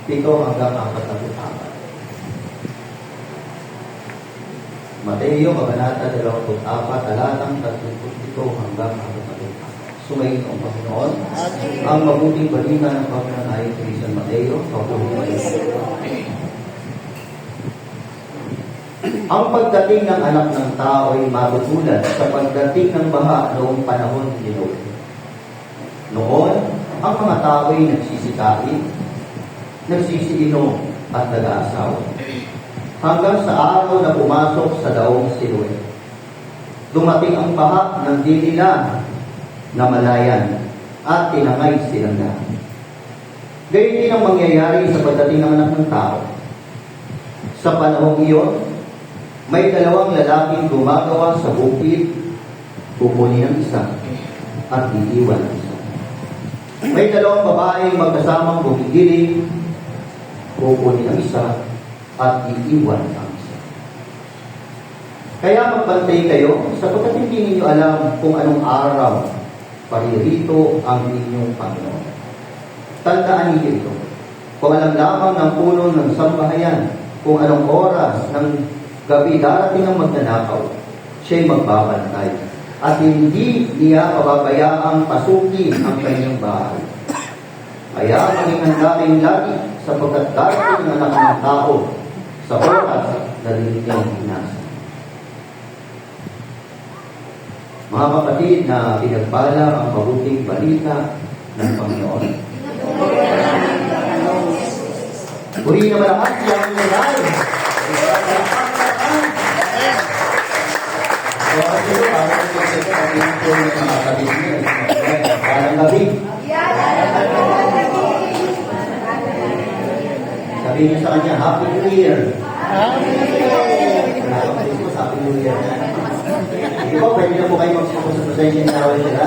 hanggang 44. Mateo, Kabanata 24, talatang 37 hanggang 44. Sumayin ang Panginoon. Ang mabuting balita ng Panginoon ay kay San Mateo, ang pagdating ng anak ng tao ay matutulad sa pagdating ng baha noong panahon ni Noe. Noon, ang mga tao ay nagsisikain, nagsisiinom at nag-aasawa. Hanggang sa araw na pumasok sa daong si Noe. Dumating ang baha ng di nila namalayan at tinangay silang lahat. Gayun din ang mangyayari sa pagdating ng anak ng tao. Sa panahong iyon, may dalawang lalaking gumagawa sa bukid, kukunin ang isa at iiwan ang isa. May dalawang babaeng magkasamang bumigiling, kukunin ang isa at iiwan ang isa. Kaya magbantay kayo sapagkat hindi ninyo alam kung anong araw paririto ang inyong Panginoon. Tandaan niyo ito. Kung alam lamang ng puno ng sambahayan kung anong oras ng gabi darating ang magnanakaw, siya'y magbabantay at hindi niya pababayaang pasukin ang kanyang bahay. Kaya maging handa kayong lagi sapagkat darating ang anak ng tao sa oras na ninyong inasa. Mga kapatid na pinagbala ang mabuting balita ng Panginoon. Puri naman ang ating nanay. So, ito, parang ito ang mga kapatid niya. Parang gabi. Sabi niyo sa kanya, Happy New Year. Happy New Year. Hindi po, pwede na po kayo magsuko sa pasensya na awal sila.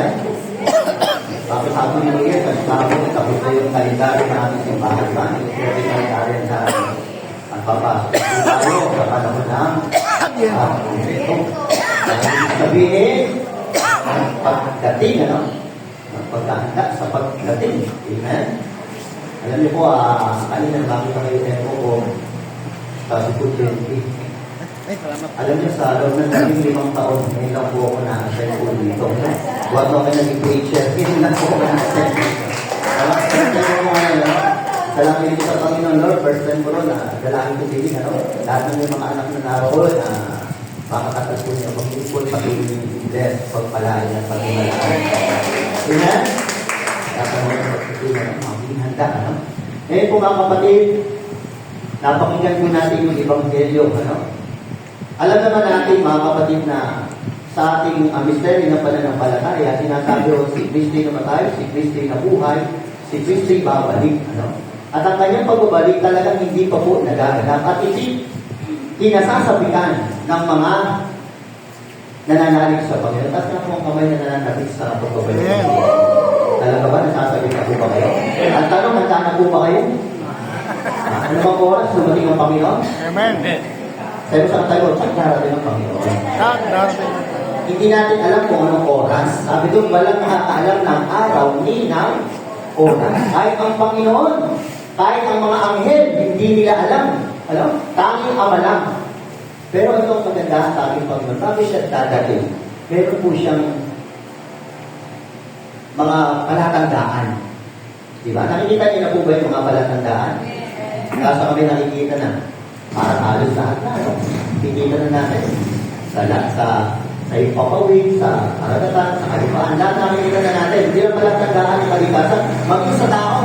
Bakit Happy New Year? Kasi tapos na yung kalendaryo na ating simbahan ba? Yung kalendaryo na ang papasok tayo sa panahon ng sabihin, pagdating, pagkahanda sa pagdating. Amen? Alam niyo po, kanina nakita kayo tempo ko sa Siput 20. Alam niyo, sa loob ng 15 taon, ngayon lang po ako na-assign po dito. Buwan ako naging preacher, ngayon lang po ako na-assign dito. Salamat dito sa Panginoon Lord, first time ko ron, dalangin ko din, lahat ng mga anak na naroon, makakatas po niya, pag-ipon, pag-ibig yung bless, pagpalain at pag-imalaan. Amen? Dapat mo yung pag-ipon, maging handa, Ngayon po mga kapatid, napakinggan po natin yung Ebanghelyo, Alam naman natin mga kapatid na sa ating misteryo ng pananampalataya, sinasabi o si Kristo'y namatay, si Kristo'y nabuhay, si Kristo'y babalik. At ang kanyang pagbabalik talagang hindi pa po nagaganap. At hindi kinasasabihan ng mga nananalig sa Panginoon. Tapos na po ang kamay na nananalig sa pagbabalik. Talaga ba nasasabi na po ba kayo? Ang tanong, handa na po ba kayo? Ano bang oras dumating ang Panginoon? Amen. Sabi sa tayo, saan darating ang Panginoon? Hindi natin alam kung anong oras. Sabi doon, walang nakakaalam ng araw ni ng oras. Kahit ang Panginoon, kahit ang mga anghel, hindi nila alam. Tanging Ama lang. Pero ito ang maganda sa ating Panginoon. Bago siya dadating, meron po siyang mga palatandaan. Diba? Nakikita niyo na po ba yung mga palatandaan? Kaso kami nakikita na. Para halos lahat na, Kikita na natin. Sa ipapawid, sa karagatan, sa kalipaan. Lahat nakikita na natin. Hindi lang palatandaan ng kalikasan. Maging sa tao.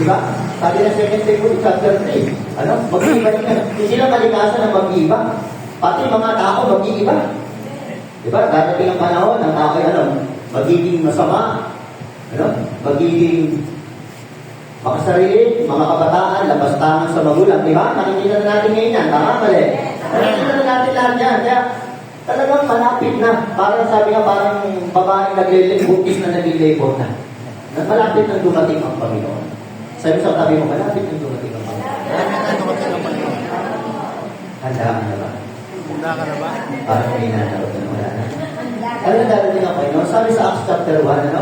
Diba? Sabi na 2 Timothy chapter 3. Mag-iiba niya. Hindi lang kalikasan na mag-iiba. Pati mga tao mag-iiba. Diba? Darating ang panahon, ang tao ay magiging masama. Magiging makasarili, mga kabataan, labastangan sa magulang. Diba? Nakikita na natin ngayon yan. Tama pala eh. Nakikita na natin lahat yan. Kaya talagang malapit na. Parang sabi nga, parang babaeng naglilibukis na nag-labor na. Malapit na dumating ang Panginoon. Sabi sa tabi mo, malapit na dumating ang Panginoon. Handa ka na ba? Handa ka na ba? Parang may nanarot na wala na. Alam na darating ang Panginoon. Sabi sa Acts chapter 1,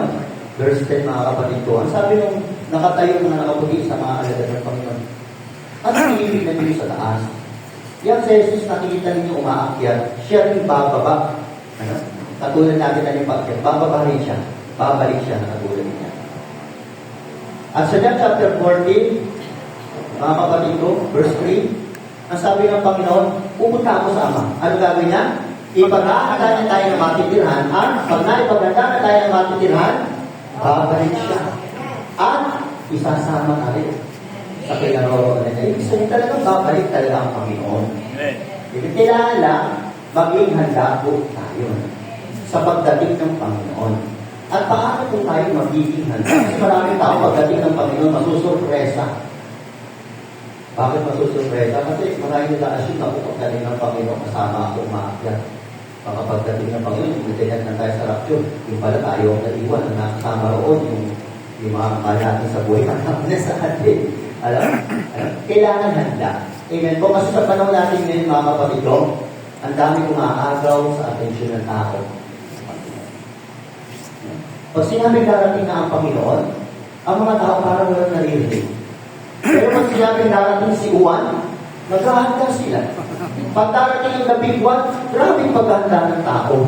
verse 10, mga kapatid ko, ang sabi nung nakatayo mga nakaputi sa mga alagad ng Panginoon, At tinitignan niyo sa taas. Yan si Jesus, nakikita ninyo umaakyat, siya rin bababa. Ano? Katulad natin na yung pagkat, bababa rin siya. Babalik siya na katulad niya. At sa John chapter 14, mga kapatid ko, verse 3, ang sabi ng Panginoon, pupunta ako sa Ama. Ano gagawin niya? Ipag-aanda niya tayo ng matitirhan, at pag naipag-aanda na tayo ng matitirhan, babalik siya. At isasama na rin sa pinaroroonan niya. Ibig sabihin talagang babalik talaga ang Panginoon. Ibig kailangan lang maging handa po tayo sa pagdating ng Panginoon. At paano po tayo magiging handa? Kasi maraming tao pagdating ng Panginoon masusurpresa. Bakit masusurpresa? Kasi maraming nag-assume na kung pagdating ng Panginoon kasama ako umaakyat. Baka pagdating ng Panginoon, kung natinag na tayo sa rapture, yung pala tayo ang naiwan na nakasama roon, yung mga kamahal natin sa buhay na sa atin. Alam? Kailangan handa. Amen po. Kasi sa panahon natin ngayon, mga kapatid ko, ang dami umaagaw sa atensyon ng tao. Pag sinabing darating na ang Panginoon, ang mga tao parang walang naririnig. Pero pag sinabing darating si Juan, naghahanda sila. Pag darating yung labing buwan, grabing paghahanda ng tao.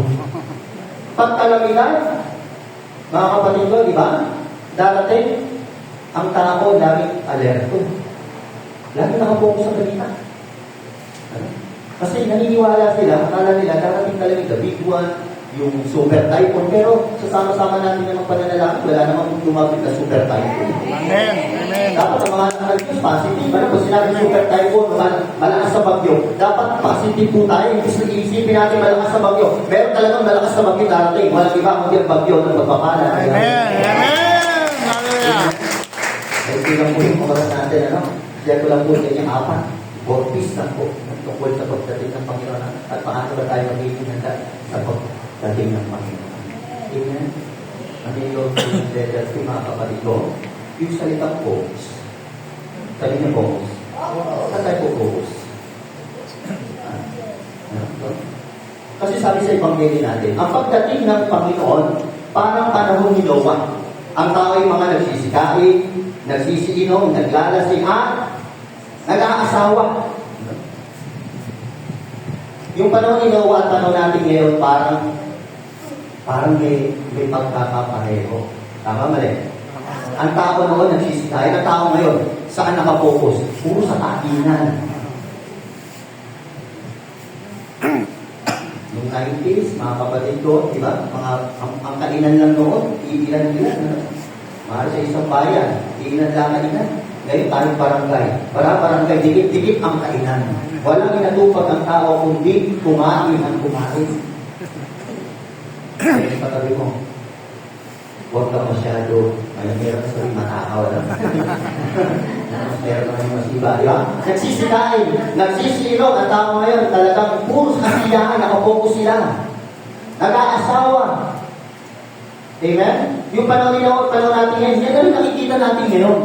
Pag kalamitan, mga kapatid ko, di ba? Darating, ang tao laging alerto. Laging nakapokus sa balita. Kasi naniniwala sila, akala nila, darating talaga yung big one, yung super typhoon, pero sasama-sama natin yung pananalangin, wala namang lumapit na super typhoon. Amen. Amen. Dapat ang mga nakaligtas, positive. Ano po, sinabi super typhoon, malakas sa bagyo. Dapat positive po tayo, hindi isipin natin malakas sa bagyo. Pero talagang malakas sa bagyo darating. Walang iba kundi ang bagyo ng magpapala. Amen. Amen. Hallelujah. Ay, lang po yung oras natin, ano? Share ko lang po sa inyo, 4 piece lang po. Tungkol sa pagdating ng Panginoon. At paano ba tayo magiging handa sa pagdating ng Panginoon. Amen? Ang iyong letter ko, mga kapatid ko, yung salitang focus. Sabi niya focus. Saan tayo focus? Kasi sabi sa Ebanghelyo natin, ang pagdating ng Panginoon, parang panahon ni Noah. Ang tao ay mga nagsisikain, nagsisiinom, naglalasing, at nag-aasawa. Yung panahon ni Noah at panahon natin ngayon, parang may pagkakapareho. Tama mali? Ang tao noon nagsisikain, ang tao ngayon, saan nakapokus? Puro sa kainan. Noong 90s, mga kapatid ko, di ba? Ang kainan lang noon, iilan-ilan. Mahal sa isang bayan, iilan lang kainan. Ngayon tayong barangay. Para barangay, dikit-dikit ang kainan. Walang inatupag ang tao kundi kumain ang kumain. Kaya patabi mo, huwag ka masyado, meron ka sabi matakaw lang. Meron ka mas iba, di ba? Nagsisikain, nagsisilaw, ang tao ngayon talagang puro sa kasiyahan, nakapokus sila. Nag-aasawa. Amen? Yung panahon nila o panahon natin ngayon, yan ang nakikita natin ngayon.